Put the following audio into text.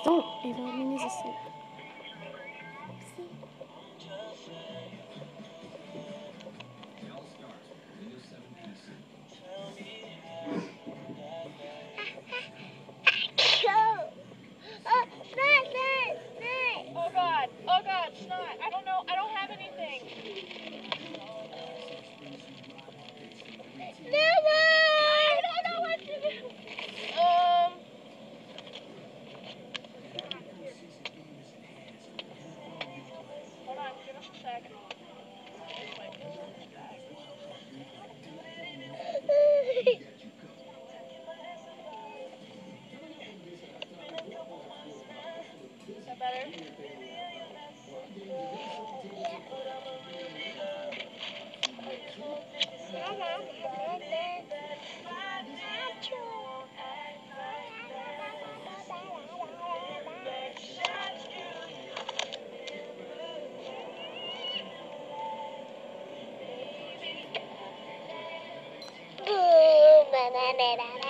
Don't, Ava, Minnie's asleep. Oh God, snot. I don't know. I don't have anything. Never! I don't know what to do. Hold on, give us a second. Is that better? Banana.